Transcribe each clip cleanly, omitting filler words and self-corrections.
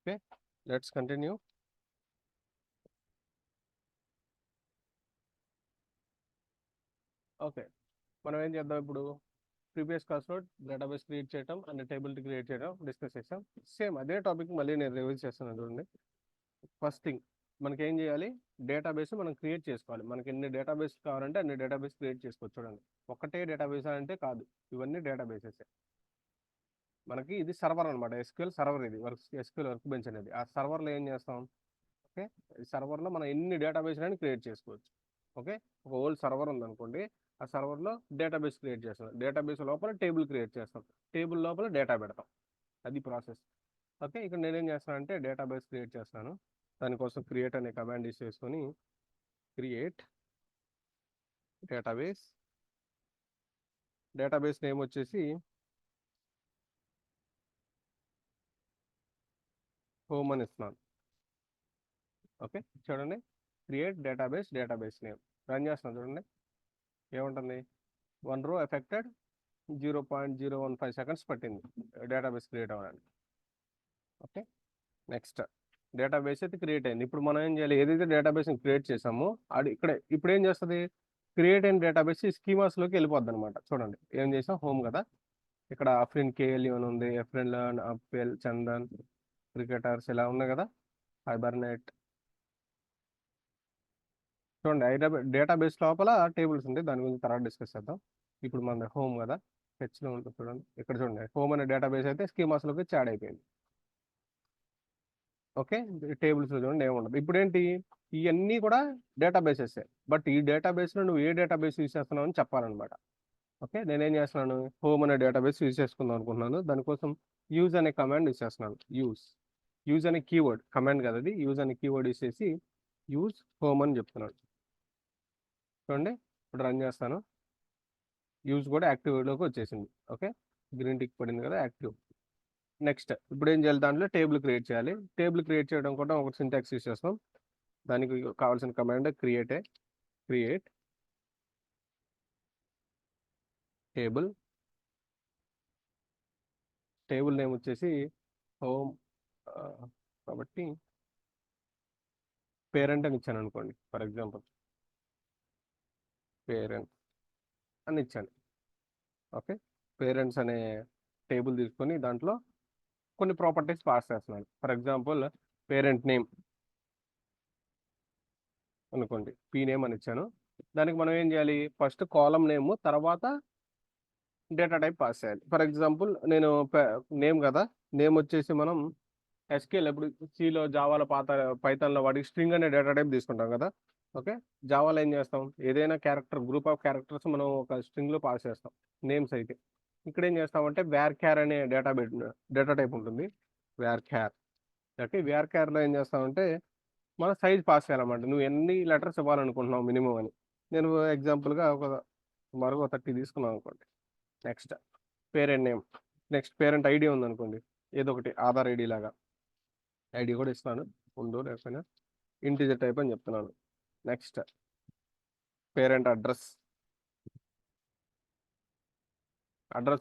Okay, let's continue. Okay, మనం ఏం చేద్దాం ఇప్పుడు? ప్రీవియస్ క్లాస్లో డేటాబేస్ క్రియేట్ చేయడం అండ్ టేబుల్ క్రియేట్ చేయడం డిస్కస్ చేసాం. సేమ్ అదే టాపిక్ మళ్ళీ నేను రివైజ్ చేస్తాను. చూడండి, ఫస్ట్ థింగ్ మనకి ఏం చేయాలి? డేటాబేస్ మనం క్రియేట్ చేసుకోవాలి. మనకి ఎన్ని డేటాబేస్ కావాలంటే అన్ని డేటాబేస్ క్రియేట్ చేసుకోవచ్చు. చూడండి, ఒకటే డేటాబేస్ అంటే కాదు, ఇవన్నీ డేటాబేసెస్. మనకి ఇది సర్వర్ అనమాట, ఎస్క్యూఎల్ సర్వర్. ఇది ఎస్క్యూఎల్ వర్క్ బెంచ్ అనేది. ఆ సర్వర్లో ఏం చేస్తాం? ఓకే, సర్వర్లో మనం ఎన్ని డేటాబేస్ అని క్రియేట్ చేసుకోవచ్చు. ఓకే, ఒక ఓల్డ్ సర్వర్ ఉందనుకోండి, ఆ సర్వర్లో డేటాబేస్ క్రియేట్ చేస్తాం. డేటాబేస్ లోపల టేబుల్ క్రియేట్ చేస్తాం, టేబుల్ లోపల డేటా పెడతాం. అది ప్రాసెస్. ఓకే, ఇక్కడ నేనేం చేస్తాను అంటే డేటాబేస్ క్రియేట్ చేస్తాను. దానికోసం క్రియేట్ అనే కమాండ్ యూస్ చేసుకొని క్రియేట్ డేటాబేస్. డేటాబేస్ నేమ్ వచ్చేసి హోమ్ అని ఇస్తున్నాను. ఓకే, చూడండి, క్రియేట్ డేటాబేస్ నేమ్ రన్ చేస్తున్నాను. చూడండి ఏముంటుంది, 1 row ఎఫెక్టెడ్, 0.015 seconds పట్టింది డేటాబేస్ క్రియేట్ అవ్వడానికి. ఓకే, నెక్స్ట్ డేటాబేస్ అయితే క్రియేట్ అయింది. ఇప్పుడు మనం ఏం చేయాలి? ఏదైతే డేటాబేస్ క్రియేట్ చేసామో అది ఇక్కడే ఇప్పుడు ఏం చేస్తుంది? క్రియేట్ అయిన డేటాబేస్ స్కీమాస్లోకి వెళ్ళిపోద్ది అనమాట. చూడండి ఏం చేసాం, హోమ్ కదా, ఇక్కడ అఫ్రిన్ కేఎల్ అని ఉంది, ఎఫ్రిన్ లర్న్, అప్పెల్, చందన్, క్రికెటర్స్ ఇలా ఉన్నాయి కదా, హైబర్నెట్. చూడండి డేటాబేస్ లోపల టేబుల్స్ ఉంటాయి, దాని గురించి తర్వాత డిస్కస్ చేద్దాం. ఇప్పుడు మన హోమ్ కదా, హెచ్లో ఉంటుంది. చూడండి ఇక్కడ చూడండి, హోమ్ అనే డేటాబేస్ అయితే స్కీమాస్లోకి యాడ్ అయిపోయింది. ఓకే, టేబుల్స్ చూడండి ఏముండదు. ఇప్పుడు ఏంటి, ఇవన్నీ కూడా డేటాబేసెస్. బట్ ఈ డేటాబేస్లో నువ్వు ఏ డేటాబేస్ యూస్ చేస్తున్నావు అని చెప్పాలన్నమాట. ఓకే, నేనేం చేస్తున్నాను, హోమ్ అనే డేటాబేస్ యూజ్ చేసుకుందాం అనుకుంటున్నాను. దానికోసం యూజ్ అనే కమాండ్ యూజ్ చేస్తున్నాను. యూజ్ అనే కీవర్డ్, కమాండ్ కదా అది, యూజ్ అనే కీవర్డ్ యూజ్ చేసి యూజ్ హోమ్ అని చెప్తున్నాను. చూడండి ఇప్పుడు రన్ చేస్తాను, యూజ్ కూడా యాక్టివ్లోకి వచ్చేసింది. ఓకే, గ్రీన్ టిక్ పడింది కదా, యాక్టివ్. నెక్స్ట్ ఇప్పుడు ఏం చేయాలి, దాంట్లో టేబుల్ క్రియేట్ చేయాలి. టేబుల్ క్రియేట్ చేయడం కూడా ఒక సింటాక్స్ యూస్ చేస్తాం. దానికి కావాల్సిన command create table. Table name వచ్చేసి హోమ్ కాబట్టి పేరెంట్ అని ఇచ్చాను అనుకోండి. ఫర్ ఎగ్జాంపుల్ పేరెంట్ అని ఇచ్చాను. ఓకే, పేరెంట్స్ అనే టేబుల్ తీసుకొని దాంట్లో కొన్ని ప్రాపర్టీస్ పాస్ చేస్తున్నాను. ఫర్ ఎగ్జాంపుల్ పేరెంట్ నేమ్ అనుకోండి, పీ నేమ్ అని ఇచ్చాను. దానికి మనం ఏం చేయాలి, ఫస్ట్ కాలం నేమ్, తర్వాత డేటా టైప్ పాస్ చేయాలి. ఫర్ ఎగ్జాంపుల్ నేను నేమ్ కదా, నేమ్ వచ్చేసి మనం ఎస్కేఎల్ ఎప్పుడు సిలో, జావాలో, పైథాన్లో వాటికి స్ట్రింగ్ అనే డేటా టైప్ తీసుకుంటాం కదా. ఓకే, జావాలో ఏం చేస్తాం, ఏదైనా క్యారెక్టర్, గ్రూప్ ఆఫ్ క్యారెక్టర్స్ మనం ఒక స్ట్రింగ్లో పాస్ చేస్తాం నేమ్స్ అయితే. ఇక్కడ ఏం చేస్తామంటే వ్యార్ క్యార్ అనే డేటా టైప్ ఉంటుంది, వ్యార్ క్యార్. ఓకే, వ్యార్ క్యార్లో ఏం చేస్తామంటే మన సైజ్ పాస్ చేయాలన్నమాట. నువ్వు ఎన్ని లెటర్స్ ఇవ్వాలనుకుంటున్నావు మినిమం అని. నేను ఎగ్జాంపుల్గా సుమారుగా 30 తీసుకున్నాను అనుకోండి. Next parent name, next parent ID ఉందనుకోండి, ఏదో ఒకటి ఆధార్ ఐడి లాగా ఐడి కూడా ఇస్తాను, ఉందో లేకపోయినా ఇంటీజర్ టైప్ అని చెప్తున్నాను. నెక్స్ట్ పేరెంట్ అడ్రస్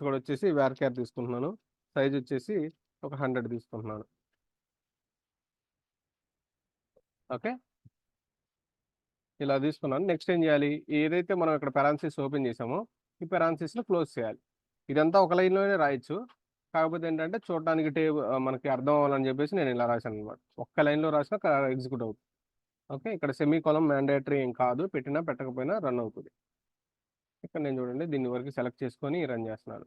కూడా వచ్చేసి వేర్ కేర్ తీసుకుంటున్నాను. సైజ్ వచ్చేసి ఒక 100 తీసుకుంటున్నాను. ఓకే, ఇలా తీసుకున్నాను. నెక్స్ట్ ఏం చేయాలి, ఏదైతే మనం ఇక్కడ పెరాన్సిస్ ఓపెన్ చేసామో ఈ పెరాన్సిస్లో క్లోజ్ చేయాలి. ఇదంతా ఒక లైన్లోనే రాయొచ్చు, కాకపోతే ఏంటంటే చూడడానికి మనకి అర్థం అవ్వాలని చెప్పేసి నేను ఇలా రాశాను అనమాట. ఒక్క లైన్లో రాసినా ఎగ్జిక్యూట్ అవుతుంది. ఓకే, ఇక్కడ సెమీ కాలం మ్యాండేటరీ ఏం కాదు, పెట్టినా పెట్టకపోయినా రన్ అవుతుంది. ఇక్కడ నేను చూడండి దీని వరకు సెలెక్ట్ చేసుకొని రన్ చేస్తున్నాను.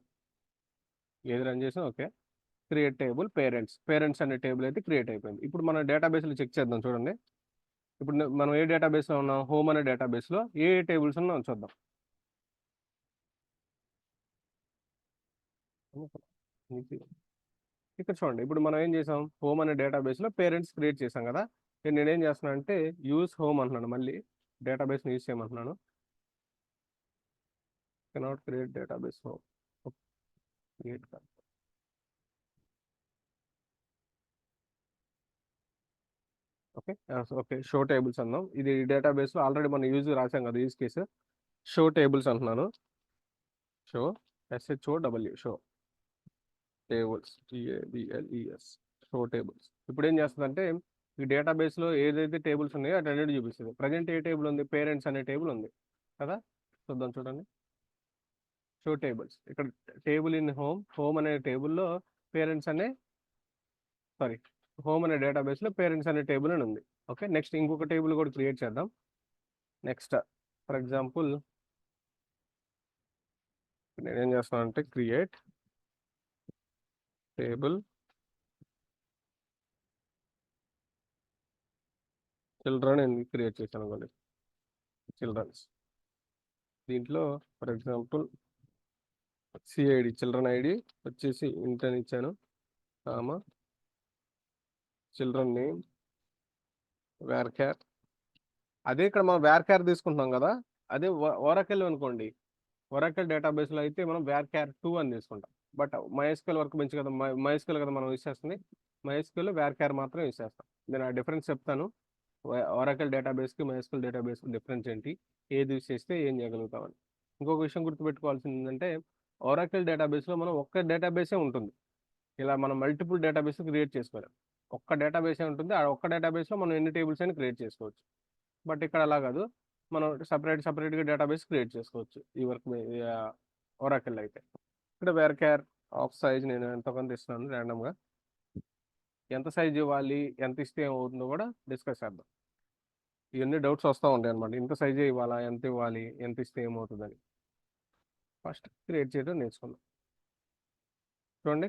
ఏది రన్ చేసినా ఓకే. క్రియేట్ టేబుల్ పేరెంట్స్ అనే టేబుల్ అయితే క్రియేట్ అయిపోయింది. ఇప్పుడు మన డేటాబేస్లో చెక్ చేద్దాం. చూడండి ఇప్పుడు మనం ఏ డేటాబేస్లో ఉన్నాం, హోమ్ అనే డేటాబేస్లో ఏ టేబుల్స్ ఉన్నాం చూద్దాం. ఇక్కడ చూడండి, ఇప్పుడు మనం ఏం చేసాం, హోమ్ అనే డేటాబేస్లో పేరెంట్స్ క్రియేట్ చేసాం కదా. నేనేం చేస్తున్నాను అంటే యూజ్ హోమ్ అంటున్నాను, మళ్ళీ డేటాబేస్ని యూజ్ చేయమంటున్నాను. Cannot create database home, create. Okay, okay, show tables అన్నాం. ఇది డేటాబేస్లో ఆల్రెడీ మనం రాసాం కదా, యూజ్ కేసు. షో టేబుల్స్ అంటున్నాను. Show, SHOW, show tables, TABLES. Show tables. ఇప్పుడు ఏం చేస్తుందంటే ఈ డేటాబేస్లో ఏదైతే టేబుల్స్ ఉన్నాయో అటు అన్నిటి చూపిస్తుంది. ప్రజెంట్ ఏ టేబుల్ ఉంది, పేరెంట్స్ అనే టేబుల్ ఉంది కదా. చూద్దాం చూడండి, షో టేబుల్స్. ఇక్కడ టేబుల్ ఇన్ హోమ్ అనే టేబుల్లో పేరెంట్స్ అనే హోమ్ అనే డేటాబేస్లో పేరెంట్స్ అనే టేబుల్ అని ఉంది. ఓకే, నెక్స్ట్ ఇంకొక టేబుల్ కూడా క్రియేట్ చేద్దాం. నెక్స్ట్ ఫర్ ఎగ్జాంపుల్ నేనేం చేస్తానంటే క్రియేట్ టేబుల్ చిల్డ్రన్ అని క్రియేట్ చేశాను అనుకోండి, చిల్డ్రన్స్. దీంట్లో for example CID children ID వచ్చేసి ఇంట్ అని ఇచ్చాను, కామా చిల్డ్రన్ నేమ్ వేర్క్యార్. అదే ఇక్కడ మనం వేర్క్యార్ తీసుకుంటున్నాం కదా, అదే ఒరాకిల్ అనుకోండి, ఒరాకిల్ డేటాబేస్లో అయితే మనం వేర్క్యార్ 2 అని తీసుకుంటాం. బట్ మైఎస్క్యూఎల్ వర్క్ బెంచ్ కదా, మైఎస్క్యూఎల్ కదా మనం యూస్ చేస్తుంది, మైఎస్క్యూఎల్ వేర్క్యార్ మాత్రం యూస్ చేస్తాం. నేను ఆ డిఫరెన్స్ చెప్తాను. ఒరాకిల్ డేటాబేస్కి మైఎస్క్యూఎల్ డేటాబేస్కి డిఫరెన్స్ ఏంటి, ఏది యూస్ చేస్తే ఏం చేయగలుగుతామని. ఇంకొక విషయం గుర్తుపెట్టుకోవాల్సింది ఏంటంటే ఒరాకిల్ డేటాబేస్లో మనం ఒక్క డేటాబేసే ఉంటుంది. ఇలా మనం మల్టిపుల్ డేటాబేస్ క్రియేట్ చేసుకోలేం. ఒక్క డేటాబేసే ఉంటుంది, ఆ ఒక్క డేటాబేస్లో మనం ఎన్ని టేబుల్స్ అయినా క్రియేట్ చేసుకోవచ్చు. బట్ ఇక్కడ అలా కాదు, మనం సపరేట్గా డేటాబేస్ క్రియేట్ చేసుకోవచ్చు ఈ వర్క్ ఒరాకిల్ అయితే. ఇక్కడ వేర్క్యార్ ఆఫ్ సైజ్ నేను ఎంతమంది ఇస్తున్నాను ర్యాండమ్గా, ఎంత సైజ్ ఇవ్వాలి, ఎంత ఇస్తే ఏమవుతుందో కూడా డిస్కస్ చేద్దాం. ఇవన్నీ డౌట్స్ వస్తూ ఉంటాయి అనమాట, ఇంత సైజే ఇవ్వాలా, ఎంత ఇవ్వాలి, ఎంత ఇస్తే ఏమవుతుందని. ఫస్ట్ క్రియేట్ చేయడం నేర్చుకుందాం. చూడండి,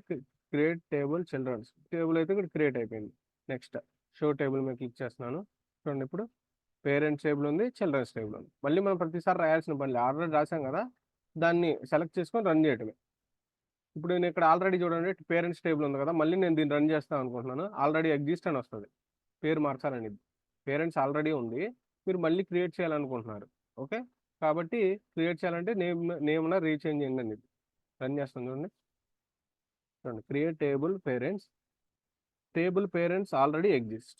క్రియేట్ టేబుల్ చిల్డ్రన్స్ టేబుల్ అయితే ఇక్కడ క్రియేట్ అయిపోయింది. నెక్స్ట్ షో టేబుల్ మీద క్లిక్ చేస్తున్నాను. చూడండి, ఇప్పుడు పేరెంట్స్ టేబుల్ ఉంది, చిల్డ్రన్స్ టేబుల్ ఉంది. మళ్ళీ మనం ప్రతిసారి రాయాల్సిన పని ఆల్రెడీ రాసాం కదా, దాన్ని సెలెక్ట్ చేసుకొని రన్ చేయటమే. ఇప్పుడు నేను ఇక్కడ ఆల్రెడీ చూడండి పేరెంట్స్ టేబుల్ ఉంది కదా, మళ్ళీ నేను దీన్ని రన్ చేస్తాను అనుకుంటున్నాను. ఆల్రెడీ ఎగ్జిస్ట్ అని వస్తుంది, పేరు మార్చాలని. పేరెంట్స్ ఆల్రెడీ ఉంది, మీరు మళ్ళీ క్రియేట్ చేయాలనుకుంటున్నారు. ఓకే, కాబట్టి క్రియేట్ చేయాలంటే నేమ్ రీచేంజ్ చేయండి అని రన్ చేస్తాను. చూడండి create table parents already exist.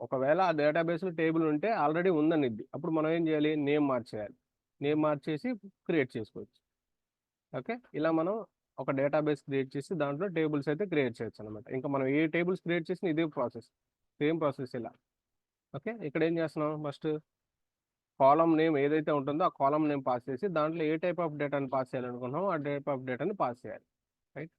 ఒకవేళ ఆ డేటాబేస్లో టేబుల్ ఉంటే ఆల్రెడీ ఉందనిద్ది, అప్పుడు మనం ఏం చేయాలి, నేమ్ మార్చేయాలి. నేమ్ మార్చేసి క్రియేట్ చేసుకోవచ్చు. ఓకే, ఇలా మనం ఒక డేటాబేస్ క్రియేట్ చేసి దాంట్లో టేబుల్స్ అయితే క్రియేట్ చేయొచ్చు అనమాట. ఇంకా మనం ఏ టేబుల్స్ క్రియేట్ చేసినా ఇదే ప్రాసెస్, సేమ్ ప్రాసెస్ ఇలా. ఓకే, ఇక్కడ ఏం చేస్తున్నాం, ఫస్ట్ కాలం నేమ్ ఏదైతే ఉంటుందో ఆ కాలం నేమ్ పాస్ చేసి దాంట్లో ఏ టైప్ ఆఫ్ డేటాని పాస్ చేయాలనుకుంటున్నామో ఆ టైప్ ఆఫ్ డేటాని పాస్ చేయాలి. రైట్,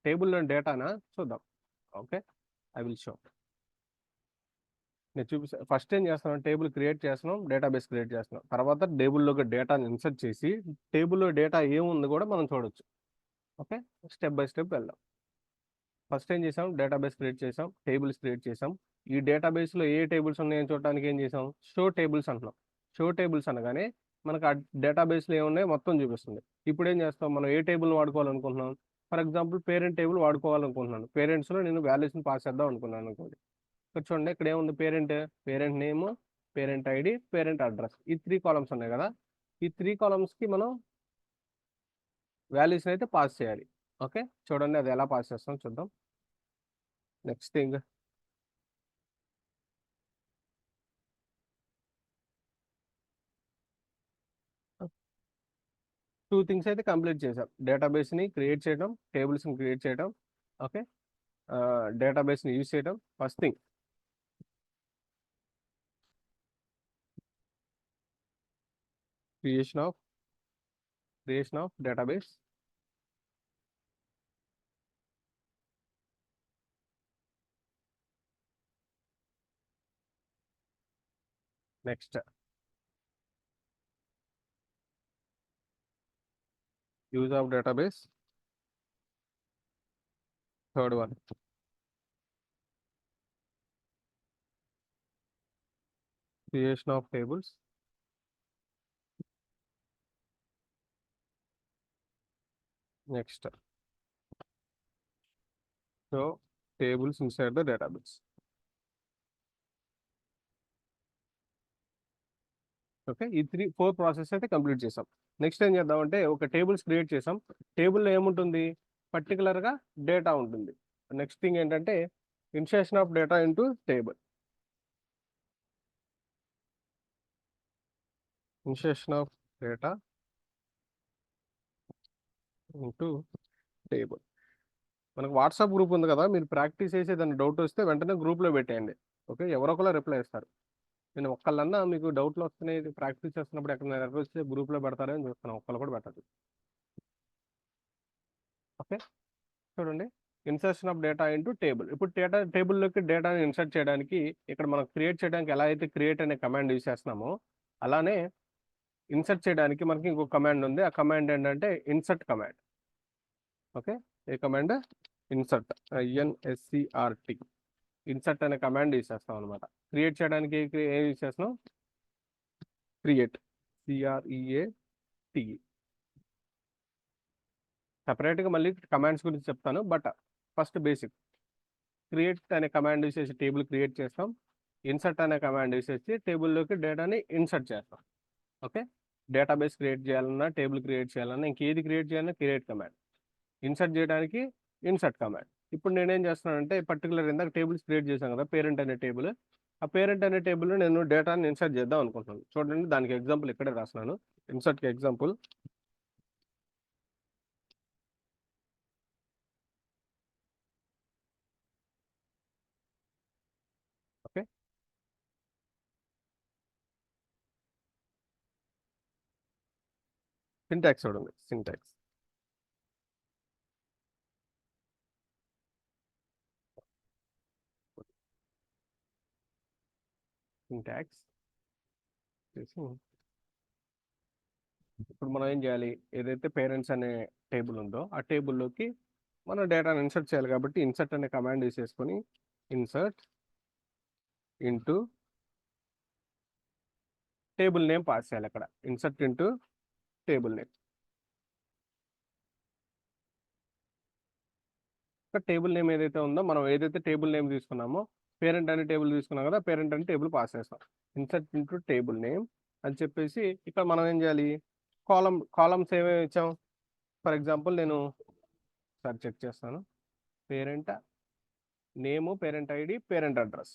టేబుల్లో డేటానా చూద్దాం. Okay, I will show. నేను చూపిస్తాను. ఫస్ట్ ఏం చేస్తున్నాం, టేబుల్ క్రియేట్ చేస్తున్నాం, డేటాబేస్ క్రియేట్ చేస్తున్నాం. తర్వాత టేబుల్లోకి డేటాని ఇన్సర్ట్ చేసి టేబుల్లో డేటా ఏముంది కూడా మనం చూడొచ్చు. ఓకే, స్టెప్ బై స్టెప్ వెళ్దాం. ఫస్ట్ ఏం చేసాం, డేటాబేస్ క్రియేట్ చేసాం, టేబుల్స్ క్రియేట్ చేసాం. ఈ డేటాబేస్లో ఏ టేబుల్స్ ఉన్నాయని చూడడానికి ఏం చేసాం, షో టేబుల్స్ అంటున్నాం. షో టేబుల్స్ అనగానే మనకు ఆ డేటాబేస్లో ఏమున్నాయో మొత్తం చూపిస్తుంది. ఇప్పుడు ఏం చేస్తాం, మనం ఏ టేబుల్ వాడుకోవాలనుకుంటున్నాం. ఫర్ ఎగ్జాంపుల్ పేరెంట్ టేబుల్ వాడుకోవాలనుకుంటున్నాను. పేరెంట్స్లో నేను వాల్యూస్ని పాస్ చేద్దాం అనుకున్నాను అనుకోండి. ఇక్కడ చూడండి, ఇక్కడ ఏముంది, parent name, parent ID, parent address, ఈ 3 కాలమ్స్ ఉన్నాయి కదా. ఈ 3 కాలమ్స్కి మనం వాల్యూస్ని అయితే పాస్ చేయాలి. ఓకే, చూడండి అది ఎలా పాస్ చేస్తాం చూద్దాం. నెక్స్ట్ థింగ్, టూ థింగ్స్ అయితే కంప్లీట్ చేసాం. డేటాబేస్ని క్రియేట్ చేయడం, టేబుల్స్ని క్రియేట్ చేయడం. ఓకే, డేటాబేస్ని యూజ్ చేయడం. First thing creation of database. Next use of database. Third one creation of tables. Next so tables inside the database. Okay, ఈ 4 process అయితే complete చేసాం. Next ఏం చేద్దామంటే ఒక టేబుల్స్ క్రియేట్ చేసాం. టేబుల్లో ఏముంటుంది, పర్టికులర్గా డేటా ఉంటుంది. నెక్స్ట్ థింగ్ ఏంటంటే insertion of data into table. Insertion of data into table. మనకు వాట్సాప్ గ్రూప్ ఉంది కదా, మీరు ప్రాక్టీస్ చేసి ఏదైనా డౌట్ వస్తే వెంటనే గ్రూప్లో పెట్టేయండి. ఓకే, ఎవరో ఒకరు రిప్లై ఇస్తారు. నేను ఒక్కళ్ళన్నా మీకు డౌట్లు వస్తున్నాయి ప్రాక్టీస్ చేస్తున్నప్పుడు ఎక్కడ ఎర్రర్ వస్తే గ్రూప్లో పెడతారని చూస్తున్నాను, ఒక్కళ్ళు కూడా పెట్టదు. ఓకే, చూడండి, insertion of data into table. ఇప్పుడు టేబుల్లోకి డేటాని ఇన్సర్ట్ చేయడానికి ఇక్కడ మనం క్రియేట్ చేయడానికి ఎలా అయితే క్రియేట్ అనే కమాండ్ యూజ్ చేస్తున్నామో అలానే ఇన్సర్ట్ చేయడానికి మనకి ఇంకో కమాండ్ ఉంది. ఆ కమాండ్ ఏంటంటే ఇన్సర్ట్ కమాండ్. ఓకే, ఏ కమాండ్? Insert, INSCRT. ఇన్సర్ట్ అనే కమాండ్ యూజ్ చేస్తాం అనమాట. క్రియేట్ చేయడానికి ఏం యూజ్ చేస్తున్నాం? Create, CREATE. సపరేట్గా మళ్ళీ కమాండ్స్ గురించి చెప్తాను, బట్ ఫస్ట్ బేసిక్. క్రియేట్ అనే కమాండ్ యూజ్ చేసి టేబుల్ క్రియేట్ చేస్తాం. ఇన్సర్ట్ అనే కమాండ్ యూజ్ చేసి టేబుల్లోకి డేటాని ఇన్సర్ట్ చేస్తాం. ఓకే, డేటాబేస్ క్రియేట్ చేయాలన్నా, టేబుల్ క్రియేట్ చేయాలన్నా, ఇంకేది క్రియేట్ చేయాలన్నా క్రియేట్ కమాండ్. ఇన్సర్ట్ చేయడానికి ఇన్సర్ట్ కమాండ్. ఇప్పుడు నేనేం చేస్తున్నానంటే పర్టికులర్ ఇందాక టేబుల్స్ క్రియేట్ చేశాను కదా, పేరెంట్ అనే టేబుల్. ఆ పేరెంట్ అనే టేబుల్లో నేను డేటాని ఇన్సర్ట్ చేద్దాం అనుకుంటున్నాను. చూడండి, దానికి ఎగ్జాంపుల్ ఇక్కడే రాస్తున్నాను. ఇన్సర్ట్కి ఎగ్జాంపుల్ ఓకే, సింటాక్స్ చూడండి, సింటాక్స్. సింటాక్స్ చేసి ఇప్పుడు మనం ఏం చేయాలి? ఏదైతే పేరెంట్స్ అనే టేబుల్ ఉందో ఆ టేబుల్లోకి మనం డేటాను ఇన్సర్ట్ చేయాలి కాబట్టి ఇన్సర్ట్ అనే కమాండ్ యూస్ చేసుకొని insert into table name pass చేయాలి. అక్కడ insert into table name. Table name ఏదైతే ఉందో, మనం ఏదైతే టేబుల్ నేమ్ తీసుకున్నామో, పేరెంట్ అనే టేబుల్ తీసుకున్నాం కదా, పేరెంట్ అనే టేబుల్ పాస్ చేస్తాం. ఇన్సర్ట్ ఇంటూ టేబుల్ నేమ్ అని చెప్పేసి ఇక్కడ మనం ఏం చేయాలి? కాలమ్స్ ఏమేమి ఇచ్చాం? ఫర్ ఎగ్జాంపుల్ నేను సార్ చెక్ చేస్తాను. పేరెంట్ నేము, పేరెంట్ ఐడి, పేరెంట్ అడ్రస్.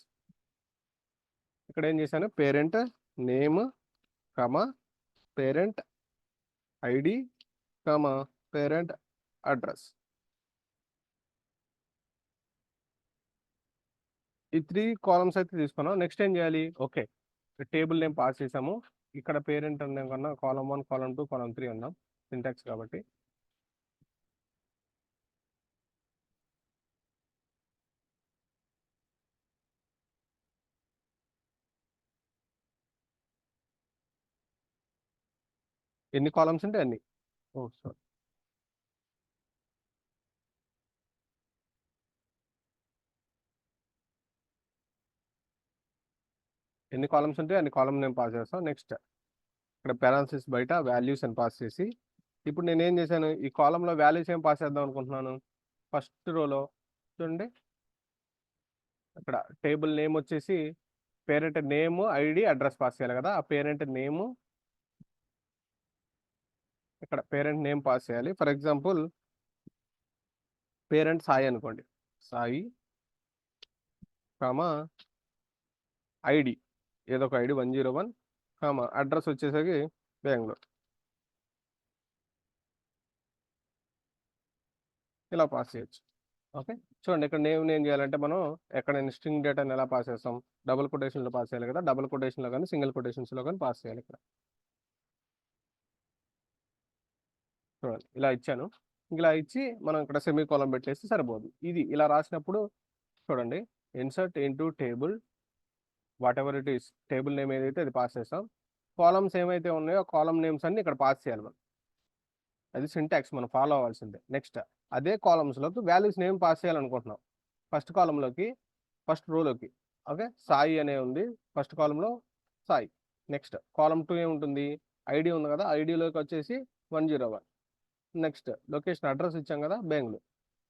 ఇక్కడ ఏం చేశాను? పేరెంట్ నేమ్ కమా పేరెంట్ ఐడి కమా పేరెంట్ అడ్రస్. ఈ 3 కాలమ్స్ అయితే తీసుకున్నాం. నెక్స్ట్ ఏం చేయాలి? ఓకే, టేబుల్ నేమ్ పాస్ చేసాము. ఇక్కడ పేరెంట్ అనే కన్నా కాలమ్ 1, కాలమ్ 2, కాలమ్ 3 అన్నాం సింటాక్స్ కాబట్టి. ఎన్ని కాలమ్స్ ఉంటే అన్ని. ఓ సారీ, ఎన్ని కాలమ్స్ ఉంటే అన్ని కాలమ్ నేమ్ పాస్ చేస్తాం. నెక్స్ట్ ఇక్కడ పారాన్సిస్ బయట వాల్యూస్ అని పాస్ చేసి, ఇప్పుడు నేను ఏం చేశాను? ఈ కాలంలో వాల్యూస్ ఏం పాస్ చేద్దాం అనుకుంటున్నాను. ఫస్ట్ రోలో చూడండి, అక్కడ టేబుల్ నేమ్ వచ్చేసి parent name, ID, address pass చేయాలి కదా. ఆ పేరెంట్ నేము, ఇక్కడ పేరెంట్ నేమ్ పాస్ చేయాలి. ఫర్ ఎగ్జాంపుల్ పేరెంట్ సాయి అనుకోండి, సాయి కామా ఐడి, ఏదో ఒక ఐడి 101 కామా అడ్రస్ వచ్చేసరికి బెంగళూరు. ఇలా పాస్ చేయొచ్చు. ఓకే, చూడండి, ఇక్కడ నేమ్ ఏం చేయాలంటే మనం ఎక్కడైనా స్ట్రింగ్ డేటాని ఎలా పాస్ చేస్తాం? డబుల్ కొటేషన్లో పాస్ చేయాలి కదా, డబుల్ కొటేషన్లో కానీ సింగిల్ కొటేషన్స్లో కానీ పాస్ చేయాలి. ఇక్కడ చూడండి, ఇలా ఇచ్చాను. ఇలా ఇచ్చి మనం ఇక్కడ సెమీ కాలం పెట్టేస్తే సరిపోదు. ఇది ఇలా రాసినప్పుడు చూడండి, insert into table, what ever it is, table name ఏదైతే అది పాస్ చేస్తాం. కాలమ్స్ ఏమైతే ఉన్నాయో కాలం నేమ్స్ అన్ని ఇక్కడ పాస్ చేయాలి మనం. అది సింటాక్స్ మనం ఫాలో అవ్వాల్సిందే. నెక్స్ట్ అదే కాలమ్స్లోకి వాల్యూస్ నేమ్ పాస్ చేయాలనుకుంటున్నాం. ఫస్ట్ కాలంలోకి, ఫస్ట్ రోలోకి ఓకే, సాయి అనే ఉంది ఫస్ట్ కాలంలో, సాయి. నెక్స్ట్ కాలం 2 ఏముంటుంది? ఐడి ఉంది కదా, ఐడిలోకి వచ్చేసి 101. నెక్స్ట్ లొకేషన్ అడ్రస్ ఇచ్చాం కదా, బెంగళూరు.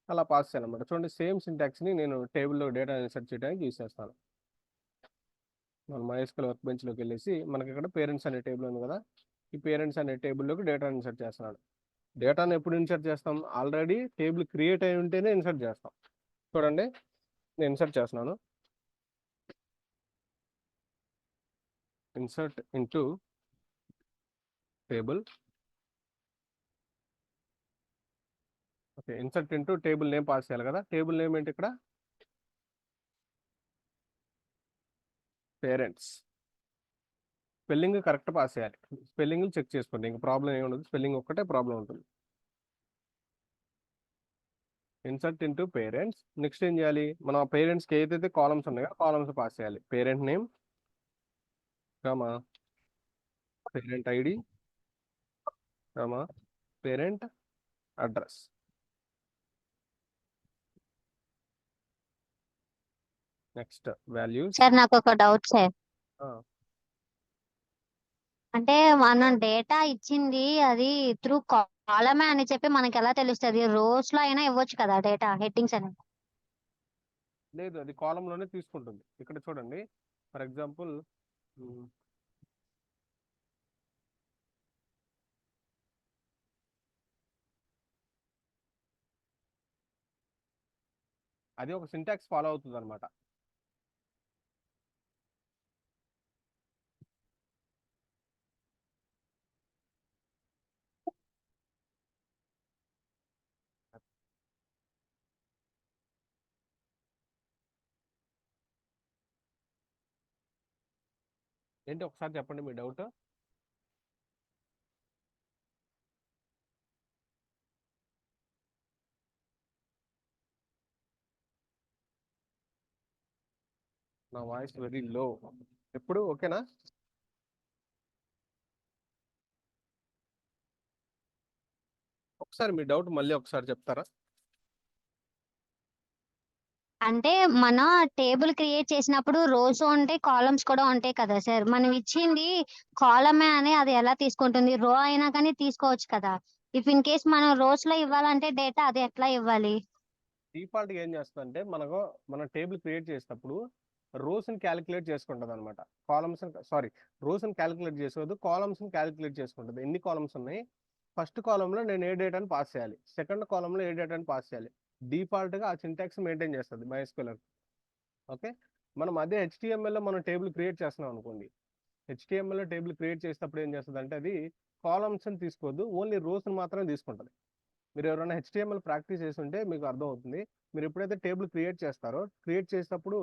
అలా పాస్ చేయాలన్నమాట. చూడండి, సేమ్ సింటాక్స్ని నేను టేబుల్లో డేటా ఇన్సర్ట్ చేయడానికి యూస్ చేస్తాను. మనం MySQL వర్క్ బెంచ్లోకి వెళ్ళేసి మనకి ఇక్కడ పేరెంట్స్ అనే టేబుల్ ఉంది కదా, ఈ పేరెంట్స్ అనే టేబుల్లోకి డేటా ఇన్సర్ట్ చేస్తున్నాడు. డేటాను ఎప్పుడు ఇన్సర్ట్ చేస్తాం? ఆల్రెడీ టేబుల్ క్రియేట్ అయి ఉంటేనే ఇన్సర్ట్ చేస్తాం. చూడండి, నేను ఇన్సర్ట్ చేస్తున్నాను. Insert into table. Okay, insert into table name pass చేయాలి కదా. టేబుల్ నేమ్ ఏంటి ఇక్కడ? పేరెంట్స్. స్పెల్లింగ్ కరెక్ట్ పాస్ చేయాలి. స్పెల్లింగ్ చెక్ చేసుకోండి, ఇంకా ప్రాబ్లం ఏమి ఉండదు. స్పెల్లింగ్ ఒక్కటే ప్రాబ్లం ఉంటుంది. Insert into parents. నెక్స్ట్ ఏం చేయాలి, మనం పేరెంట్స్కి ఏదైతే కాలమ్స్ ఉన్నాయో కాలమ్స్ పాస్ చేయాలి. Parent name, comma parent ID, comma parent address. Next values. Sir నాకు ఒక డౌట్ సార్. అంటే మనం డేటా ఇచ్చింది అది త్రూ కాలమే అని చెప్పి మనకి ఎలా తెలుస్తుంది? రోస్ లో అయినా ఇవ్వచ్చు కదా డేటా హెడ్డింగ్స్ అని. లేదు, అది కాలంలోనే తీసుకుంటుంది. ఇక్కడ చూడండి, ఫర్ ఎగ్జాంపుల్ అది ఒక సింటాక్స్ ఫాలో అవుతుంది అనమాట. ఏంటి ఒకసారి చెప్పండి మీ డౌట్. నా వాయిస్ వెరీ లో. ఎప్పుడు ఓకేనా? ఒకసారి మీ డౌట్ మళ్ళీ ఒకసారి చెప్తారా? అంటే మన టేబుల్ క్రియేట్ చేసినప్పుడు రోస్ ఉంటాయి, కాలమ్స్ కూడా ఉంటాయి కదా సార్. మనం ఇచ్చింది కాలమే అని అది ఎలా తీసుకుంటుంది? రో అయినా కానీ తీసుకోవచ్చు కదా. ఇఫ్ ఇన్ కేస్ మనం రోస్ లో ఇవ్వాలంటే డేటా అది ఎట్లా ఇవ్వాలి? డిఫాల్ట్ గా ఏం చేస్తుందంటే మన టేబుల్ క్రియేట్ చేసేటప్పుడు రోస్ ని క్యాలిక్యులేట్ చేసుకుంటుంది అనమాట. కాలమ్స్ రోస్ ని క్యాలిక్యులేట్ చేసుకోవద్దు, కాలమ్స్ ని క్యాలిక్యులేట్ చేసుకుంటుంది. ఎన్ని కాలమ్స్ ఉన్నాయి, ఫస్ట్ కాలంలో నేను ఏ డేటాని పాస్ చేయాలి, సెకండ్ కాలంలో ఏ డేటాని పాస్ చేయాలి. డిఫాల్ట్ గా ఆ సింటాక్స్ మెయింటైన్ చేస్తుంది MySQL. ఓకే, మనం అదే HTML లో మనం టేబుల్ క్రియేట్ చేస్తున్నాం అనుకోండి. HTML లో టేబుల్ క్రియేట్ చేసేటప్పుడు ఏం చేస్తుంది అంటే అది కాలమ్స్ ని తీసుకోవద్దు, ఓన్లీ రోస్ ని మాత్రమే తీసుకుంటుంది. మీరు ఎవరైనా HTML ప్రాక్టీస్ చేసి ఉంటే మీకు అర్థం అవుతుంది. మీరు ఎప్పుడైతే టేబుల్ క్రియేట్ చేస్తారో, క్రియేట్ చేసేటప్పుడు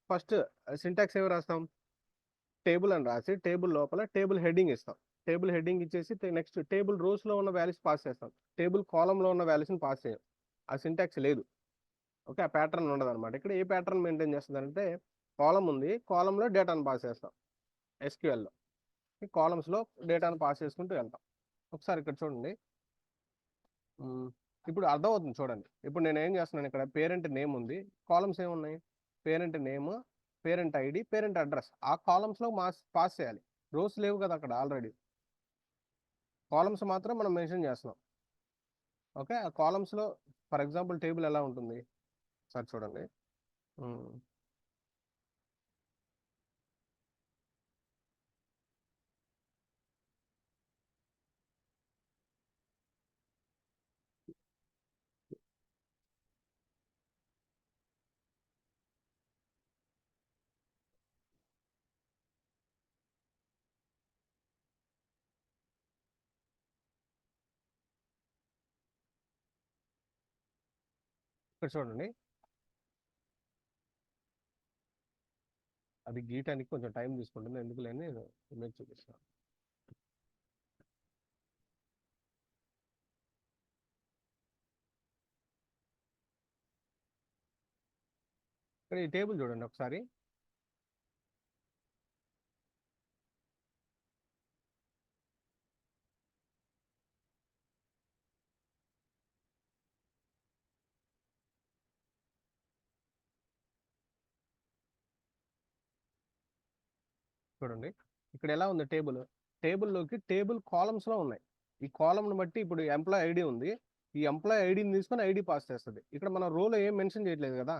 ఫస్ట్ సింటాక్స్ ఏమి రాస్తాం, టేబుల్ అని రాసి టేబుల్ లోపల టేబుల్ హెడ్డింగ్ ఇస్తాం. టేబుల్ హెడ్డింగ్ ఇచ్చేసి నెక్స్ట్ టేబుల్ రోస్ లో ఉన్న వాల్యూస్ పాస్ చేస్తాం. టేబుల్ కాలంలో ఉన్న వాల్యూస్ని పాస్ చేయం. ఆ సింటాక్స్ లేదు. ఓకే, ఆ ప్యాటర్న్ ఉండదు అనమాట. ఇక్కడ ఏ ప్యాటర్న్ మెయింటైన్ చేస్తుంది అంటే, కాలం ఉంది, కాలంలో డేటాను పాస్ చేస్తాం. SQL లో కాలమ్స్లో డేటాను పాస్ చేసుకుంటూ వెళ్తాం. ఒకసారి ఇక్కడ చూడండి, ఇప్పుడు అర్థమవుతుంది చూడండి. ఇప్పుడు నేను ఏం చేస్తున్నాను, ఇక్కడ పేరెంట్ నేమ్ ఉంది, కాలమ్స్ ఏమున్నాయి, parent name, parent ID, parent address. ఆ కాలమ్స్లో పాస్ చేయాలి. రోస్ లేవు కదా అక్కడ, ఆల్రెడీ కాలమ్స్ మాత్రం మనం మెన్షన్ చేస్తున్నాం. ఓకే, ఆ కాలమ్స్లో ఫర్ ఎగ్జాంపుల్ టేబుల్ ఎలా ఉంటుంది సార్ చూడండి. ఇక్కడ చూడండి, అది గీయటానికి కొంచెం టైం తీసుకుంటుంది, ఎందుకు లేని నేను ఇమేజ్ చూపిస్తాను. ఇక్కడ ఈ టేబుల్ చూడండి ఒకసారి. చూడండి ఇక్కడ ఎలా ఉంది టేబుల్. టేబుల్లోకి టేబుల్ కాలమ్స్లో ఉన్నాయి. ఈ కాలమ్ను బట్టి ఇప్పుడు ఎంప్లాయ్ ఐడి ఉంది, ఈ ఎంప్లాయ్ ఐడిని తీసుకొని ఐడి పాస్ చేస్తుంది. ఇక్కడ మనం రోలో ఏం మెన్షన్ చేయట్లేదు కదా,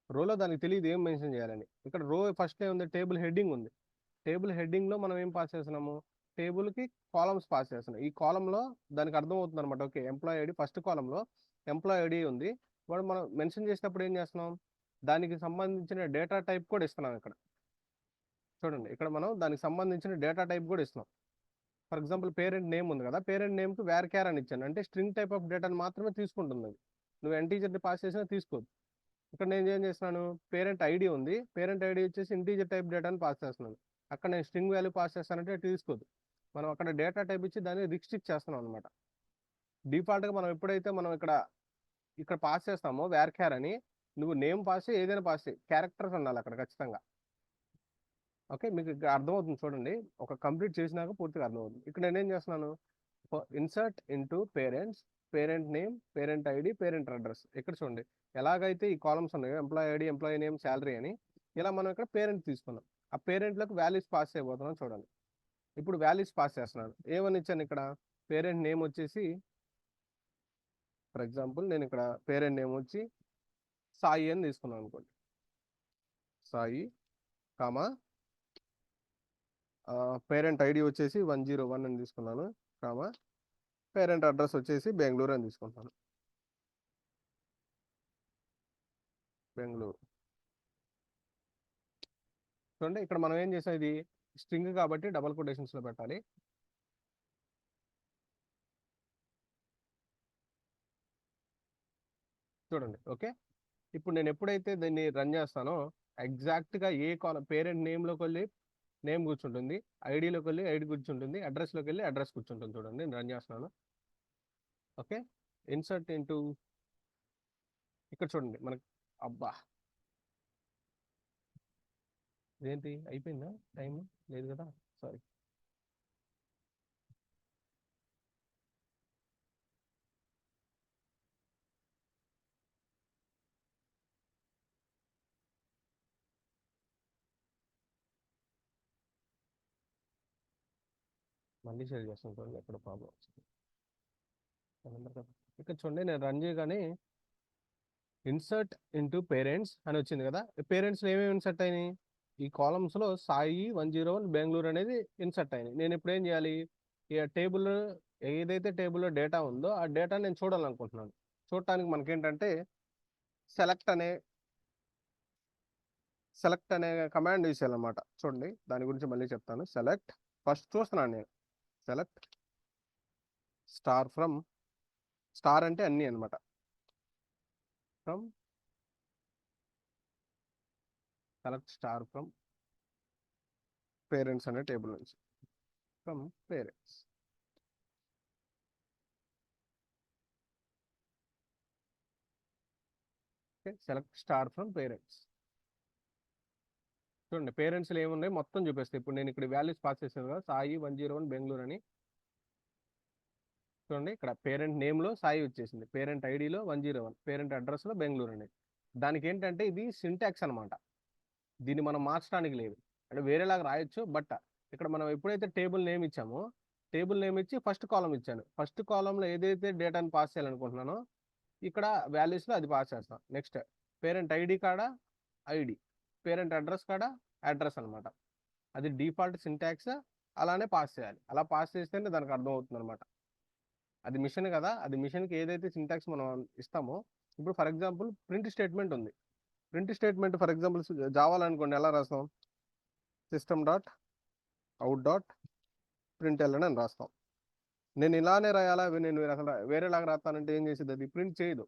రోలో దానికి తెలియదు ఏం మెన్షన్ చేయాలని. ఇక్కడ రో ఫస్ట్ ఉంది, టేబుల్ హెడ్డింగ్ ఉంది. టేబుల్ హెడ్డింగ్లో మనం ఏం పాస్ చేస్తున్నాము, టేబుల్కి కాలమ్స్ పాస్ చేస్తున్నాం. ఈ కాలంలో దానికి అర్థం అవుతుంది అనమాట. ఓకే, ఎంప్లాయ్ ఐడి ఫస్ట్ కాలంలో ఎంప్లాయ్ ఐడి ఉంది, వాడు మనం మెన్షన్ చేసినప్పుడు ఏం చేస్తున్నాం, దానికి సంబంధించిన డేటా టైప్ కూడా ఇస్తున్నాం. ఇక్కడ చూడండి, ఇక్కడ మనం దానికి సంబంధించిన డేటా టైప్ కూడా ఇస్తున్నాం. ఫర్ ఎగ్జాంపుల్ పేరెంట్ నేమ్ ఉంది కదా, పేరెంట్ నేమ్కి వేర్ క్యార్ అని ఇచ్చాను, అంటే స్ట్రింగ్ టైప్ ఆఫ్ డేటాని మాత్రమే తీసుకుంటుంది అది. నువ్వు ఇంటీజర్ని పాస్ చేసినా తీసుకోదు. ఇక్కడ నేను ఏం చేస్తున్నాను, పేరెంట్ ఐడి ఉంది, పేరెంట్ ఐడి వచ్చేసి ఇంటీజర్ టైప్ డేటాని పాస్ చేస్తున్నాను. అక్కడ నేను స్ట్రింగ్ వాల్యూ పాస్ చేస్తానంటే తీసుకోదు. మనం అక్కడ డేటా టైప్ ఇచ్చి దాన్ని రిస్ట్రిక్ట్ చేస్తున్నాం అనమాట. డిఫాల్ట్గా మనం ఎప్పుడైతే మనం ఇక్కడ పాస్ చేస్తామో వేర్ క్యార్ అని, నువ్వు నేమ్ పాస్ చేయి, ఏదైనా పాస్ చేయి, క్యారెక్టర్స్ ఉండాలి అక్కడ ఖచ్చితంగా. ఓకే, మీకు ఇక్కడ అర్థమవుతుంది చూడండి, ఒక కంప్లీట్ చేసినాక పూర్తిగా అర్థమవుతుంది. ఇక్కడ నేనేం చేస్తున్నాను, insert into parents, parent name, parent ID, parent address. ఇక్కడ చూడండి ఎలాగైతే ఈ కాలమ్స్ ఉన్నాయో, employee ID, employee name, salary అని, ఇలా మనం ఇక్కడ పేరెంట్ తీసుకున్నాం. ఆ పేరెంట్లకు వాల్యూస్ పాస్ చేయబోతున్నాం చూడండి. ఇప్పుడు వాల్యూస్ పాస్ చేస్తున్నాను. ఏమని ఇచ్చాను ఇక్కడ, పేరెంట్ నేమ్ వచ్చేసి ఫర్ ఎగ్జాంపుల్ నేను ఇక్కడ పేరెంట్ నేమ్ వచ్చి సాయి అని తీసుకున్నాను అనుకోండి, సాయి కామా పేరెంట్ ఐడి వచ్చేసి 101 అని తీసుకున్నాను, కామా పేరెంట్ అడ్రస్ వచ్చేసి బెంగళూరు అని తీసుకుంటాను, బెంగళూరు. చూడండి ఇక్కడ మనం ఏం చేసాం, ఇది స్ట్రింగ్ కాబట్టి డబల్ కొటేషన్స్లో పెట్టాలి. చూడండి ఓకే. ఇప్పుడు నేను ఎప్పుడైతే దీన్ని రన్ చేస్తానో ఎగ్జాక్ట్గా ఏ కాలం, పేరెంట్ నేమ్లోకి వెళ్ళి నేమ్ కూర్చుంటుంది, ఐడిలోకి వెళ్ళి ఐడి కూర్చుంటుంది, అడ్రస్లోకి వెళ్ళి అడ్రస్ కూర్చుంటుంది. చూడండి నేను రన్ చేస్తున్నాను. ఓకే, ఇన్సర్ట్ ఇంటూ, ఇక్కడ చూడండి మనకి, అబ్బా ఇదేంటి అయిపోయిందా టైం, లేదు కదా, సారీ. మళ్ళీ షేర్ చేస్తాను చూడండి, ఎక్కడ ప్రాబ్లం వచ్చింది. ఇక్కడ చూడండి నేను రన్ చేయగానే ఇన్సర్ట్ ఇంటూ పేరెంట్స్ అని వచ్చింది కదా. పేరెంట్స్ ఏమేమి ఇన్సర్ట్ అయినాయి, ఈ కాలమ్స్లో సాయి 101 బెంగళూరు అనేది ఇన్సర్ట్ అయినాయి. నేను ఇప్పుడు ఏం చేయాలి, ఈ టేబుల్ ఏదైతే టేబుల్లో డేటా ఉందో ఆ డేటా నేను చూడాలనుకుంటున్నాను. చూడటానికి మనకేంటంటే సెలెక్ట్ అనే కమాండ్ వేసేయాలన్నమాట. చూడండి దాని గురించి మళ్ళీ చెప్తాను. సెలెక్ట్, ఫస్ట్ చూస్తున్నాను నేను, సెలెక్ట్ స్టార్ ఫ్రమ్, స్టార్ అంటే అన్ని అనమాట, from, select star from parents అనే టేబుల్ నుంచి, from parents. Okay, select star from parents. చూడండి పేరెంట్స్లో ఏమున్నాయి మొత్తం చూపిస్తాయి. ఇప్పుడు నేను ఇక్కడ వాల్యూస్ పాస్ చేశాను కదా, సాయి 101 బెంగళూరు అని. చూడండి ఇక్కడ పేరెంట్ నేమ్లో సాయి వచ్చేసింది, పేరెంట్ ఐడిలో 101, పేరెంట్ అడ్రస్లో బెంగళూరు అనేది. దానికి ఏంటంటే ఇది సింటాక్స్ అనమాట, దీన్ని మనం మార్చడానికి లేదు, అంటే వేరేలాగా రాయొచ్చు. బట్ ఇక్కడ మనం ఎప్పుడైతే టేబుల్ నేమ్ ఇచ్చామో, టేబుల్ నేమ్ ఇచ్చి ఫస్ట్ కాలం ఇచ్చాను, ఫస్ట్ కాలంలో ఏదైతే డేటాను పాస్ చేయాలనుకుంటున్నానో ఇక్కడ వాల్యూస్లో అది పాస్ చేస్తాం. నెక్స్ట్ పేరెంట్ ఐడి కాడ ఐడి, పేరెంట్ అడ్రస్ కాడ అడ్రస్ అనమాట. అది డిఫాల్ట్ సింటాక్స్, అలానే పాస్ చేయాలి. అలా పాస్ చేస్తేనే దానికి అర్థం అవుతుంది అనమాట. అది మిషన్ కదా, అది మిషన్కి ఏదైతే సింటాక్స్ మనం ఇస్తామో, ఇప్పుడు ఫర్ ఎగ్జాంపుల్ ప్రింట్ స్టేట్మెంట్ ఉంది, ప్రింట్ స్టేట్మెంట్ ఫర్ ఎగ్జాంపుల్ జావాలో అనుకోండి ఎలా రాస్తాం, system dot out dot println అని రాస్తాం. నేను ఇలానే రాయాలా, నేను అసలు వేరేలాగా రాస్తానంటే ఏం చేసేది, అది ప్రింట్ చేయదు.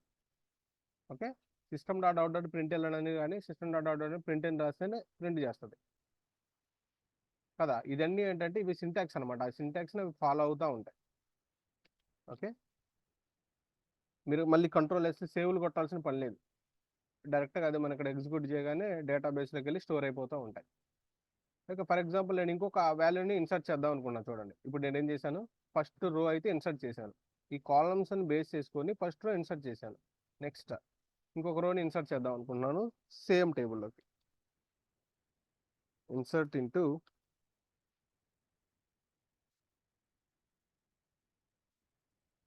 Okay, system dot out dot println అని కానీ system dot out dot print అని రాస్తేనే ప్రింట్ చేస్తుంది కదా. ఇదన్నీ ఏంటంటే ఇవి సింటాక్స్ అనమాట, ఆ సింటాక్స్ని ఫాలో అవుతూ ఉంటాయి. ఓకే, మీరు మళ్ళీ కంట్రోల్ వేస్తే సేవ్లు కొట్టాల్సిన పని లేదు, డైరెక్ట్గా అది మన ఇక్కడ ఎగ్జిక్యూట్ చేయగానే డేటాబేస్లోకి వెళ్ళి స్టోర్ అయిపోతూ ఉంటాయి. ఓకే, ఫర్ ఎగ్జాంపుల్ నేను ఇంకొక వాల్యూని ఇన్సర్ట్ చేద్దాం అనుకున్నాను. చూడండి ఇప్పుడు నేను ఏం చేశాను, ఫస్ట్ రో అయితే ఇన్సర్ట్ చేశాను, ఈ కాలమ్స్ని బేస్ చేసుకొని ఫస్ట్ రో ఇన్సర్ట్ చేశాను. నెక్స్ట్ ఇంకొక రోని ఇన్సర్ట్ చేద్దాం అనుకున్నాను, సేమ్ టేబుల్లోకి, ఇన్సర్ట్ ఇంటూ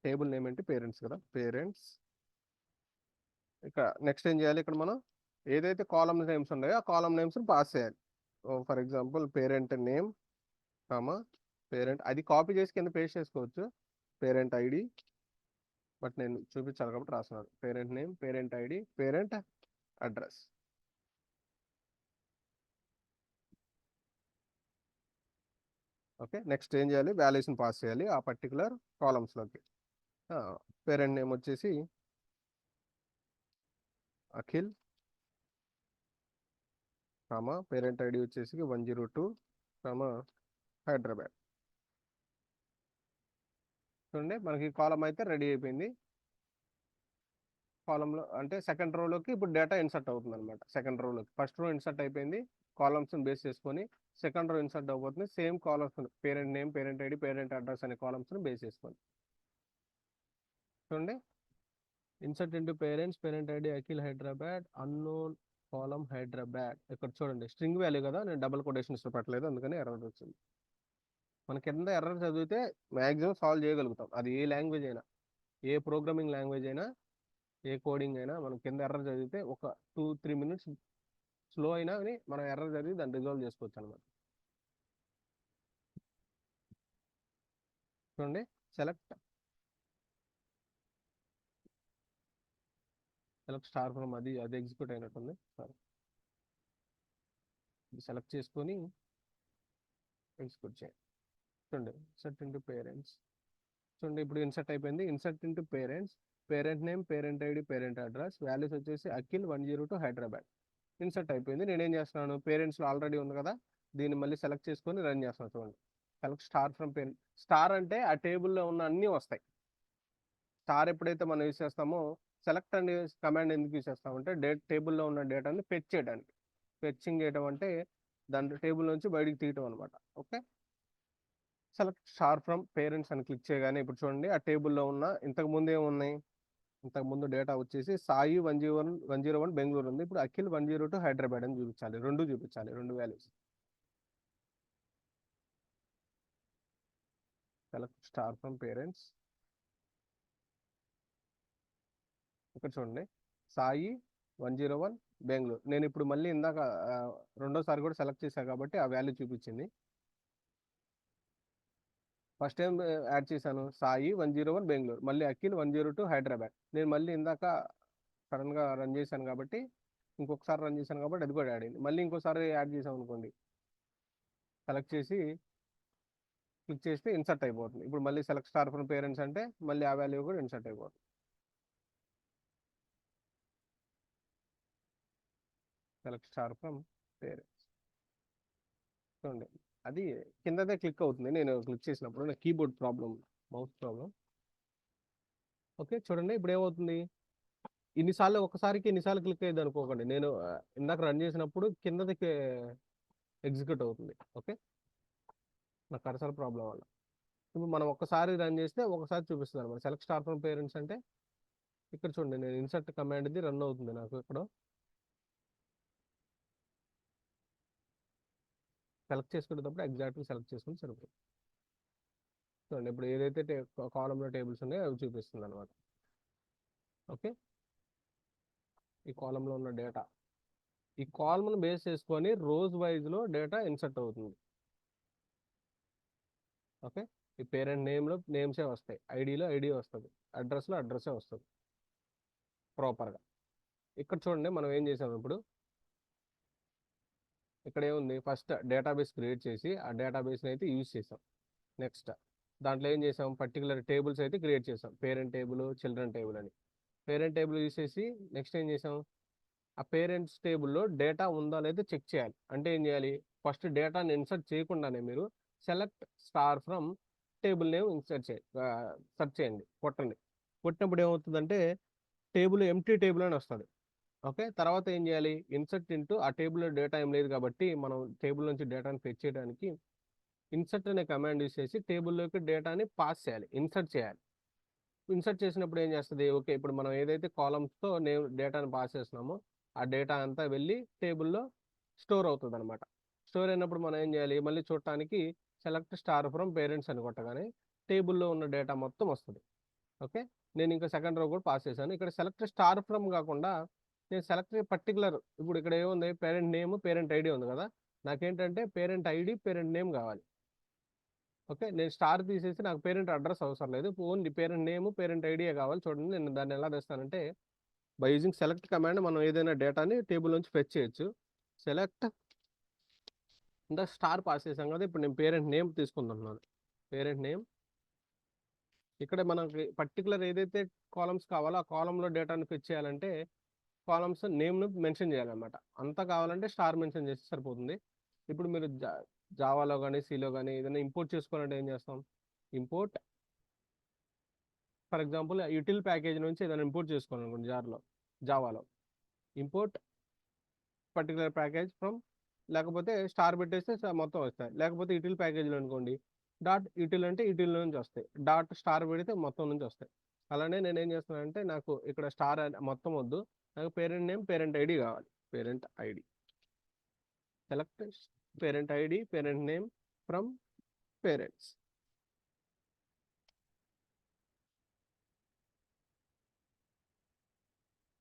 టేబుల్ నేమ్ ఏంటి, పేరెంట్స్ కదా, పేరెంట్స్. ఇక్కడ నెక్స్ట్ ఏం చేయాలి, ఇక్కడ మనం ఏదైతే కాలమ్ నేమ్స్ ఉన్నాయో ఆ కాలమ్ నేమ్స్ని పాస్ చేయాలి. For example parent name comma parent, అది కాపీ చేసి కింద పేస్ట్ చేసుకోవచ్చు, పేరెంట్ ఐడి, బట్ నేను చూపించాలి కాబట్టి రాస్తున్నాను, parent name, parent ID, parent address. Okay, next ఏం చేయాలి, వాల్యూస్ని పాస్ చేయాలి ఆ పర్టికులర్ కాలమ్స్లోకి. పేరెంట్ నేమ్ వచ్చేసి అఖిల్, పేరెంట్ ఐడి వచ్చేసి 102, హైదరాబాద్. చూడండి మనకి కాలం అయితే రెడీ అయిపోయింది. కాలంలో అంటే సెకండ్ రోలోకి ఇప్పుడు డేటా ఇన్సర్ట్ అవుతుంది అనమాట. సెకండ్ రోలోకి ఫస్ట్ రో ఇన్సర్ట్ అయిపోయింది, కాలమ్స్ని బేస్ చేసుకొని. సెకండ్ రో ఇన్సర్ట్ అవబోతుంది, same columns, parent name, parent ID, parent address అనే కాలమ్స్ని బేస్ చేసుకొని. చూడండి, insert into parents, parent ID Akhil Hyderabad, unknown column Hyderabad. ఇక్కడ చూడండి స్ట్రింగ్ వాల్యూ కదా, నేను డబుల్ కొటేషన్స్ పెట్టలేదు, అందుకని ఎర్రర్ వచ్చింది. మన కింద ఎర్రర్ చదివితే మ్యాక్సిమం సాల్వ్ చేయగలుగుతాం, అది ఏ లాంగ్వేజ్ అయినా, ఏ ప్రోగ్రామింగ్ లాంగ్వేజ్ అయినా, ఏ కోడింగ్ అయినా. మనం కింద ఎర్రర్ చదివితే ఒక 2-3 మినిట్స్ స్లో అయినా అని మనం ఎర్రర్ చదివి దాన్ని రిజాల్వ్ చేసుకోవచ్చు అనమాట. చూడండి, సెలెక్ట్ స్టార్ ఫ్రమ్, అది ఎగ్జిక్యూట్ అయినట్టుంది. సారీ, ఇది సెలెక్ట్ చేసుకొని ఎగ్జిక్యూట్ చేయండి. చూడండి, ఇన్సర్ట్ ఇంటూ పేరెంట్స్. చూడండి ఇప్పుడు ఇన్సర్ట్ అయిపోయింది. Insert into parents, parent name, parent ID, parent address, values వచ్చేసి అఖిల్ 102 హైదరాబాద్. ఇన్సర్ట్ అయిపోయింది. నేనేం చేస్తున్నాను, పేరెంట్స్లో ఆల్రెడీ ఉంది కదా, దీన్ని మళ్ళీ సెలెక్ట్ చేసుకొని రన్ చేస్తున్నాను. చూడండి, select star from parent. Star అంటే ఆ టేబుల్లో ఉన్న అన్నీ వస్తాయి. స్టార్ ఎప్పుడైతే మనం యూజ్ చేస్తామో, సెలెక్ట్ అనే కమాండ్ ఎందుకు యూజ్ చేస్తామంటే టేబుల్లో ఉన్న డేటాని ఫెచ్ చేయడానికి. ఫెచ్చింగ్ చేయడం అంటే దాని టేబుల్ నుంచి బయటికి తీయటం అనమాట. Okay, select star from parents అని క్లిక్ చేయగానే ఇప్పుడు చూడండి ఆ టేబుల్లో ఉన్న ఇంతకు ముందు ఏమున్నాయి, ఇంతకు ముందు డేటా వచ్చేసి సాయి 101 బెంగళూరు ఉంది. ఇప్పుడు అఖిల్ 102 హైదరాబాద్ అని చూపించాలి, రెండు values. Select star from parents, ఇక్కడ చూడండి సాయి 101 బెంగళూరు. నేను ఇప్పుడు మళ్ళీ ఇందాక రెండోసారి కూడా సెలెక్ట్ చేశాను కాబట్టి ఆ వాల్యూ చూపించింది. ఫస్ట్ టైం యాడ్ చేశాను సాయి 101 బెంగళూరు, మళ్ళీ అఖిల్ 102 హైదరాబాద్. నేను మళ్ళీ ఇందాక సడన్గా రన్ చేశాను కాబట్టి, ఇంకొకసారి రన్ చేశాను కాబట్టి అది కూడా యాడ్ అయింది. మళ్ళీ ఇంకోసారి యాడ్ చేసాం అనుకోండి, సెలెక్ట్ చేసి క్లిక్ చేస్తే ఇన్సర్ట్ అయిపోతుంది. ఇప్పుడు మళ్ళీ సెలెక్ట్ స్టార్ ఫ్రమ్ పేరెంట్స్ అంటే మళ్ళీ ఆ వాల్యూ కూడా ఇన్సర్ట్ అయిపోతుంది. Select star from parents. చూడండి అది కిందదే క్లిక్ అవుతుంది, నేను క్లిక్ చేసినప్పుడు నా keyboard problem, mouse problem. Okay, చూడండి ఇప్పుడు ఏమవుతుంది, ఇన్నిసార్లు క్లిక్ అయ్యింది అనుకోకండి. నేను ఇందాక రన్ చేసినప్పుడు కిందది ఎగ్జిక్యూట్ అవుతుంది. ఓకే, నా కర్సర్ ప్రాబ్లం వల్ల. ఇప్పుడు మనం ఒక్కసారి రన్ చేస్తే ఒకసారి చూపిస్తుంది అనమాట. సెలెక్ట్ స్టార్ ఫ్రమ్ పేరెంట్స్ అంటే ఇక్కడ చూడండి, నేను ఇన్సర్ట్ కమాండ్ ఇది రన్ అవుతుంది నాకు. ఇక్కడ సెలెక్ట్ చేసుకునేటప్పుడు ఎగ్జాక్ట్గా సెలెక్ట్ చేసుకుని సరిపోతుంది. చూడండి ఇప్పుడు ఏదైతే కాలంలో టేబుల్స్ ఉన్నాయో అవి చూపిస్తుంది అనమాట. ఓకే, ఈ కాలంలో ఉన్న డేటా, ఈ కాలమ్ను బేస్ చేసుకొని రోజ్ వైజ్లో డేటా ఇన్సర్ట్ అవుతుంది. ఓకే, ఈ పేరెంట్ నేమ్లో నేమ్సే వస్తాయి, ఐడిలో ఐడి వస్తుంది, అడ్రస్లో అడ్రస్సే వస్తుంది ప్రాపర్గా. ఇక్కడ చూడండి మనం ఏం చేసాము, ఇప్పుడు ఇక్కడ ఏముంది, ఫస్ట్ డేటాబేస్ క్రియేట్ చేసి ఆ డేటాబేస్ని అయితే యూజ్ చేసాం. నెక్స్ట్ దాంట్లో ఏం చేసాం, పర్టికులర్ టేబుల్స్ అయితే క్రియేట్ చేసాం, పేరెంట్ టేబుల్, చిల్డ్రన్ టేబుల్ అని. పేరెంట్ టేబుల్ యూజ్ చేసి నెక్స్ట్ ఏం చేసాం, ఆ పేరెంట్స్ టేబుల్లో డేటా ఉందా లేదా చెక్ చేయాలి. అంటే ఏం చేయాలి, ఫస్ట్ డేటాని ఇన్సర్ట్ చేయకుండానే మీరు select star from table name search చేయండి, కొట్టినప్పుడు ఏమవుతుందంటే టేబుల్ ఎంప్టీ టేబుల్ అని వస్తుంది. ఓకే, తర్వాత ఏం చేయాలి, ఇన్సర్ట్ ఇంటూ ఆ టేబుల్లో డేటా ఏం లేదు కాబట్టి మనం టేబుల్ నుంచి డేటాని ఫెచ్ చేయడానికి ఇన్సర్ట్ అనే కమాండ్ యూస్ చేసి టేబుల్లోకి డేటాని పాస్ చేయాలి, ఇన్సర్ట్ చేయాలి. ఇన్సర్ట్ చేసినప్పుడు ఏం చేస్తుంది, ఓకే ఇప్పుడు మనం ఏదైతే కాలమ్స్తో డేటాని పాస్ చేస్తున్నామో ఆ డేటా అంతా వెళ్ళి టేబుల్లో స్టోర్ అవుతుంది అనమాట. స్టోర్ అయినప్పుడు మనం ఏం చేయాలి, మళ్ళీ చూడటానికి సెలెక్ట్ స్టార్ ఫ్రమ్ పేరెంట్స్ అని కొట్టగానే టేబుల్లో ఉన్న డేటా మొత్తం వస్తుంది. ఓకే, నేను ఇంకా సెకండ్ రో కూడా పాస్ చేశాను. ఇక్కడ సెలెక్ట్ స్టార్ ఫ్రమ్ కాకుండా నేను సెలెక్ట్ పర్టికులర్, ఇప్పుడు ఇక్కడ ఏముంది, పేరెంట్ నేమ్, పేరెంట్ ఐడి ఉంది కదా, నాకేంటంటే పేరెంట్ ఐడి, పేరెంట్ నేమ్ కావాలి. ఓకే, నేను స్టార్ తీసేసి నాకు పేరెంట్ అడ్రస్ అవసరం లేదు, only parent name, parent idea కావాలి. చూడండి నేను దాన్ని ఎలా తెస్తానంటే బై యూజింగ్ సెలెక్ట్ కమాండ్ మనం ఏదైనా డేటాని టేబుల్ నుంచి ఫెచ్ చేయొచ్చు. సెలెక్ట్ ఇంత స్టార్ పాస్ చేసాం కదా, ఇప్పుడు నేను పేరెంట్ నేమ్ తీసుకుంటున్నాను. పేరెంట్ నేమ్ ఇక్కడ మనకి పర్టికులర్ ఏదైతే కాలమ్స్ కావాలో ఆ కాలంలో డేటాను ఫిచ్ చేయాలంటే కాలమ్స్ నేమ్ను మెన్షన్ చేయాలన్నమాట. అంతా కావాలంటే స్టార్ మెన్షన్ చేస్తే సరిపోతుంది. ఇప్పుడు మీరు జావాలో కానీ సిలో కానీ ఏదైనా ఇంపోర్ట్ చేసుకోవాలంటే ఏం చేస్తాం? Import for example util package నుంచి ఏదైనా ఇంపోర్ట్ చేసుకోవాలనుకోండి జావాలో ఇంపోర్ట్ పర్టికులర్ ప్యాకేజ్ ఫ్రమ్, లేకపోతే స్టార్ పెట్టేస్తే మొత్తం వస్తాయి. లేకపోతే యూటిల్ ప్యాకేజ్లో అనుకోండి డాట్ యూటిల్ అంటే యూటిల్ నుంచి వస్తాయి, డాట్ స్టార్ పెడితే మొత్తం నుంచి వస్తాయి. అలానే నేను ఏం చేస్తున్నానంటే నాకు ఇక్కడ స్టార్ మొత్తం వద్దు, నాకు పేరెంట్ నేమ్ పేరెంట్ ఐడి కావాలి. Parent ID select parent ID parent name from parents.